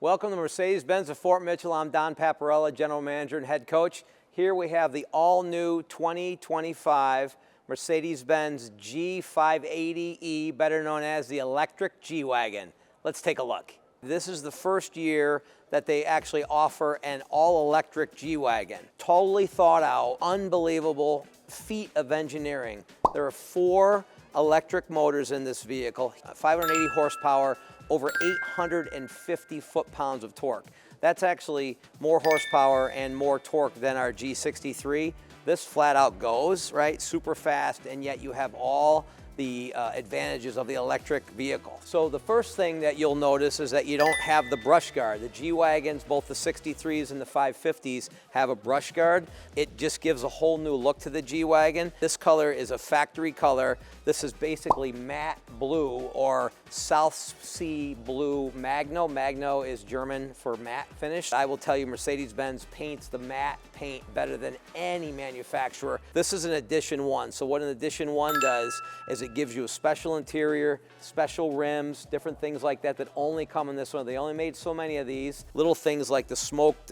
Welcome to Mercedes-Benz of Fort Mitchell. I'm Don Paparella, General Manager and Head Coach. Here we have the all-new 2025 Mercedes-Benz G580E, better known as the electric G-Wagon. Let's take a look. This is the first year that they actually offer an all-electric G-Wagon. Totally thought out, unbelievable feat of engineering. There are 4 electric motors in this vehicle, 580 horsepower, over 850 foot-pounds of torque. That's actually more horsepower and more torque than our G63. This flat out goes, right? Super fast, and yet you have all the advantages of the electric vehicle. So the first thing that you'll notice is that you don't have the brush guard. The G-Wagons, both the 63s and the 550s, have a brush guard. It just gives a whole new look to the G-Wagon. This color is a factory color. This is basically matte blue or South Sea blue Magno. Magno is German for matte finish. I will tell you, Mercedes-Benz paints the matte paint better than any manufacturer. This is an Edition 1. So what an Edition 1 does is it gives you a special interior, special rims, different things like that that only come in this one. They only made so many of these. Little things like the smoked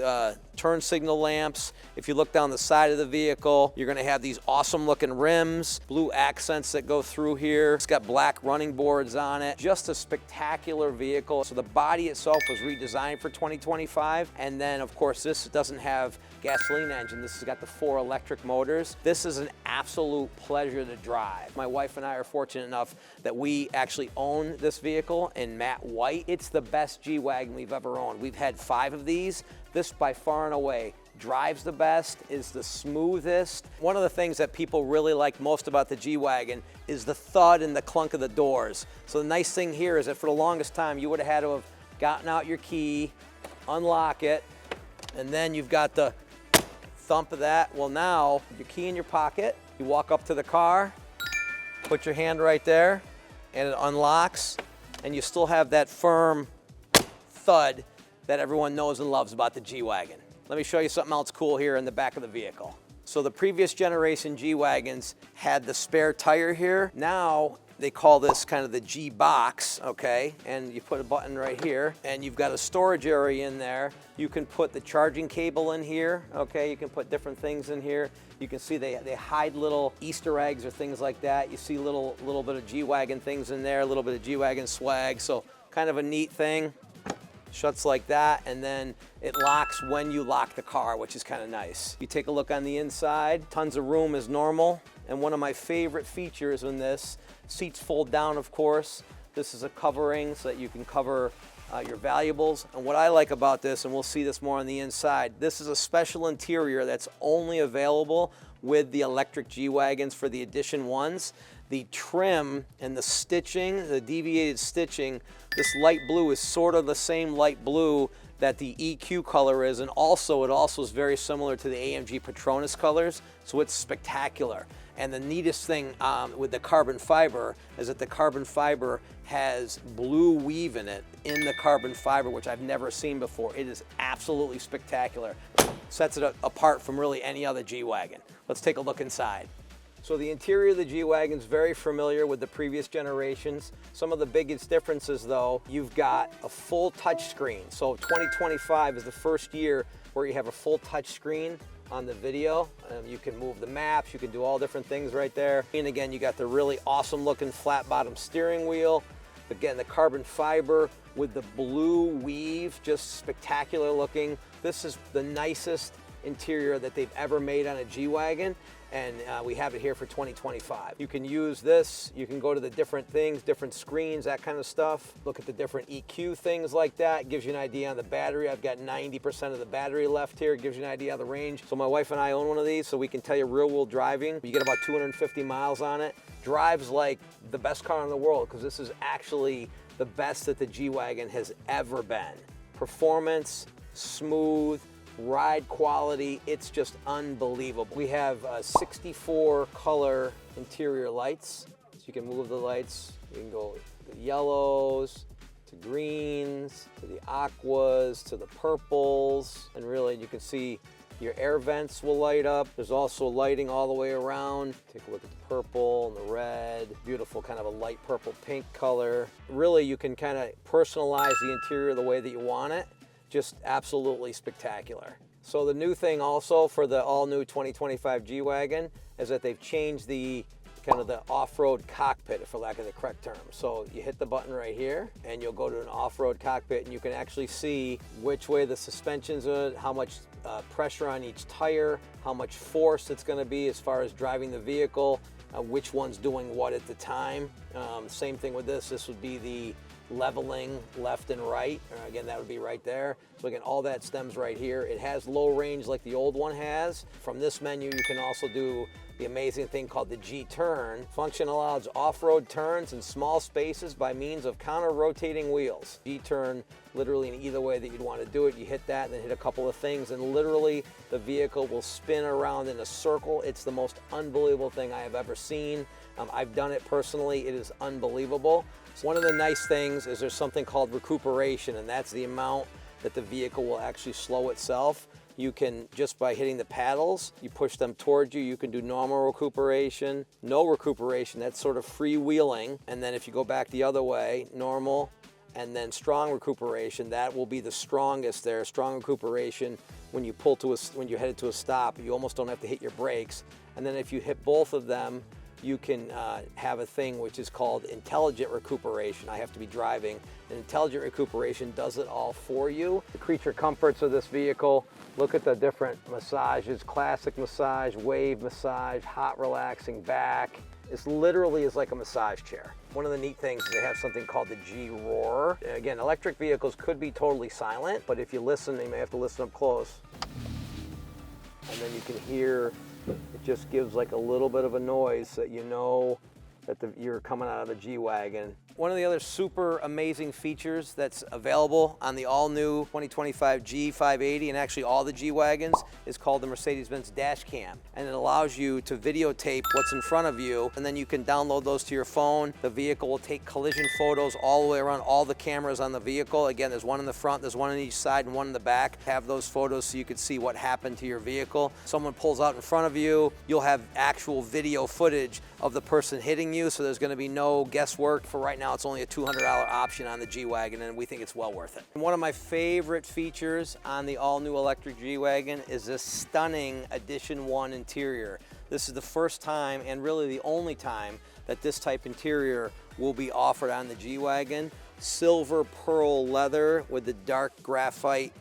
turn signal lamps. If you look down the side of the vehicle, you're gonna have these awesome looking rims, blue accents that go through here. It's got black running boards on it. Just a spectacular vehicle. So the body itself was redesigned for 2025. And then of course this doesn't have gasoline engine. This has got the 4 electric motors. This is an absolute pleasure to drive. My wife and I are fortunate enough that we actually own this vehicle in matte white. It's the best G-Wagon we've ever owned. We've had 5 of these. This by far and away drives the best, is the smoothest. One of the things that people really like most about the G-Wagon is the thud and the clunk of the doors. So the nice thing here is that for the longest time you would have had to have gotten out your key, unlock it, and then you've got the thump of that. Well, now your key in your pocket, you walk up to the car, put your hand right there, and it unlocks, and you still have that firm thud that everyone knows and loves about the G-Wagon. Let me show you something else cool here in the back of the vehicle. So the previous generation G-Wagons had the spare tire here. Now they call this kind of the G-Box, okay? And you put a button right here, and you've got a storage area in there. You can put the charging cable in here, okay? You can put different things in here. You can see they hide little Easter eggs or things like that. You see little bit of G-Wagon things in there, a little bit of G-Wagon swag. So kind of a neat thing. Shuts like that, and then it locks when you lock the car, which is kind of nice. You take a look on the inside, tons of room as normal. And one of my favorite features in this, seats fold down, of course. This is a covering so that you can cover your valuables. And what I like about this, and we'll see this more on the inside, this is a special interior that's only available with the electric G-Wagons for the Edition 1s. The trim and the stitching, the deviated stitching, this light blue is sort of the same light blue that the EQ color is, and also it also is very similar to the AMG Petronas colors, so it's spectacular. And the neatest thing with the carbon fiber is that the carbon fiber has blue weave in it, in the carbon fiber, which I've never seen before. It is absolutely spectacular. Sets it apart from really any other G-Wagon. Let's take a look inside. So the interior of the G-Wagon is very familiar with the previous generations. Some of the biggest differences though, you've got a full touch screen. So 2025 is the first year where you have a full touch screen on the video. You can move the maps, you can do all different things right there. And again, you got the really awesome looking flat bottom steering wheel. Again, the carbon fiber with the blue weave, just spectacular looking. This is the nicest interior that they've ever made on a G-Wagon, and we have it here for 2025. You can use this, you can go to the different things, different screens, that kind of stuff. Look at the different EQ things like that. It gives you an idea on the battery. I've got 90% of the battery left here. It gives you an idea of the range. So my wife and I own one of these, so we can tell you real-world driving. You get about 250 miles on it. Drives like the best car in the world, because this is actually the best that the G-Wagon has ever been. Performance, smooth, ride quality, it's just unbelievable. We have 64 color interior lights, so you can move the lights. You can go to yellows, to greens, to the aquas, to the purples, and really you can see your air vents will light up. There's also lighting all the way around. Take a look at the purple and the red. Beautiful kind of a light purple pink color. Really, you can kind of personalize the interior the way that you want it. just absolutely spectacular. So the new thing also for the all-new 2025 G-Wagon is that they've changed the kind of the off-road cockpit, for lack of the correct term. So you hit the button right here and you'll go to an off-road cockpit and you can actually see which way the suspension's are, how much pressure on each tire, how much force it's going to be as far as driving the vehicle, which one's doing what at the time. Same thing with this. This would be the leveling left and right. Again, that would be right there. So again, all that stems right here. It has low range like the old one has. From this menu, you can also do the amazing thing called the G-Turn. Function allows off-road turns in small spaces by means of counter-rotating wheels. G-Turn, literally in either way that you'd want to do it. You hit that and then hit a couple of things and literally the vehicle will spin around in a circle. It's the most unbelievable thing I have ever seen. I've done it personally. It is unbelievable. So one of the nice things is there's something called recuperation, and that's the amount that the vehicle will actually slow itself. You can, just by hitting the paddles, you push them towards you. You can do normal recuperation, no recuperation, that's sort of freewheeling. And then if you go back the other way, normal, and then strong recuperation, that will be the strongest there. Strong recuperation, when you pull to when you're headed to a stop, you almost don't have to hit your brakes. And then if you hit both of them, you can have a thing which is called intelligent recuperation. I have to be driving. And intelligent recuperation does it all for you. The creature comforts of this vehicle, look at the different massages, classic massage, wave massage, hot relaxing back. This literally is like a massage chair. One of the neat things is they have something called the G-Roar. Again, electric vehicles could be totally silent, but if you listen, you may have to listen up close. And then you can hear, it just gives like a little bit of a noise so that you know that you're coming out of the G-Wagon. One of the other super amazing features that's available on the all-new 2025 G580 and actually all the G-Wagons is called the Mercedes-Benz dash cam. And it allows you to videotape what's in front of you, and then you can download those to your phone. The vehicle will take collision photos all the way around, all the cameras on the vehicle. Again, there's one in the front, there's one on each side, and one in the back. Have those photos so you can see what happened to your vehicle. Someone pulls out in front of you, you'll have actual video footage of the person hitting you, so there's going to be no guesswork. For right now, it's only a $200 option on the G-Wagon, and we think it's well worth it. And one of my favorite features on the all-new electric G-Wagon is this stunning Edition 1 interior. This is the first time, and really the only time, that this type interior will be offered on the G-Wagon. Silver pearl leather with the dark graphite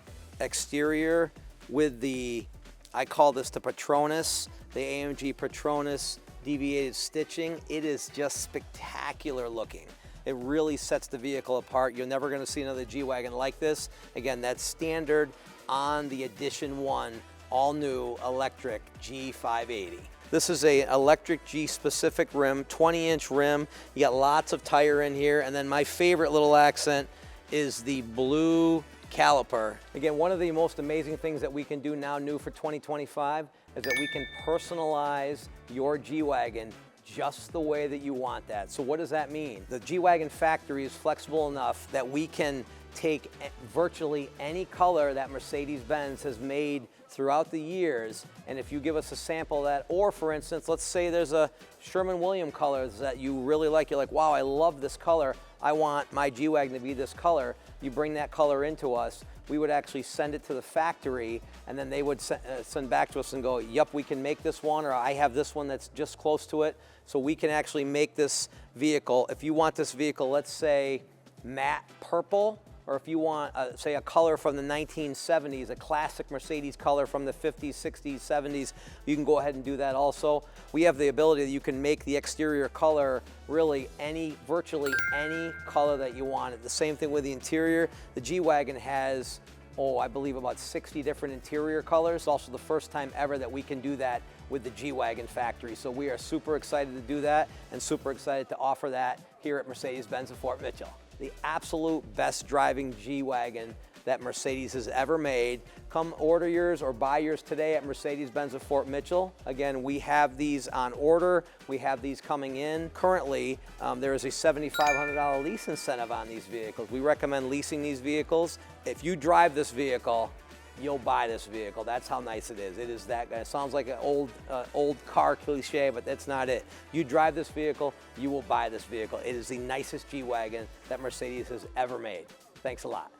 exterior with the, I call this the Patronus, the AMG Patronus deviated stitching. It is just spectacular looking. It really sets the vehicle apart. You're never going to see another G-Wagon like this. Again, that's standard on the Edition 1 all-new electric G580. This is a electric G-specific rim, 20-inch rim. You got lots of tire in here, and then my favorite little accent is the blue caliper. Again, one of the most amazing things that we can do now new for 2025 is that we can personalize your G-Wagon just the way that you want that. So what does that mean? The G-Wagon factory is flexible enough that we can take virtually any color that Mercedes-Benz has made throughout the years, and if you give us a sample of that, or for instance, let's say there's a Sherman-Williams color that you really like, you're like, wow, I love this color, I want my G-Wagon to be this color, you bring that color into us, we would actually send it to the factory, and then they would send back to us and go, yep, we can make this one, or I have this one that's just close to it, so we can actually make this vehicle. If you want this vehicle, let's say matte purple, or if you want, say, a color from the 1970s, a classic Mercedes color from the 50s, 60s, 70s, you can go ahead and do that also. We have the ability that you can make the exterior color really virtually any color that you want. The same thing with the interior. The G-Wagon has, I believe about 60 different interior colors. It's also the first time ever that we can do that with the G-Wagon factory. So we are super excited to do that and super excited to offer that here at Mercedes-Benz of Fort Mitchell. The absolute best driving G-Wagon that Mercedes has ever made. Come order yours or buy yours today at Mercedes-Benz of Fort Mitchell. Again, we have these on order. We have these coming in. Currently, there is a $7,500 lease incentive on these vehicles. We recommend leasing these vehicles. If you drive this vehicle, you'll buy this vehicle. That's how nice it is. It is that, it sounds like an old car cliche, but that's not it. You drive this vehicle, you will buy this vehicle. It is the nicest G-Wagon that Mercedes has ever made. Thanks a lot.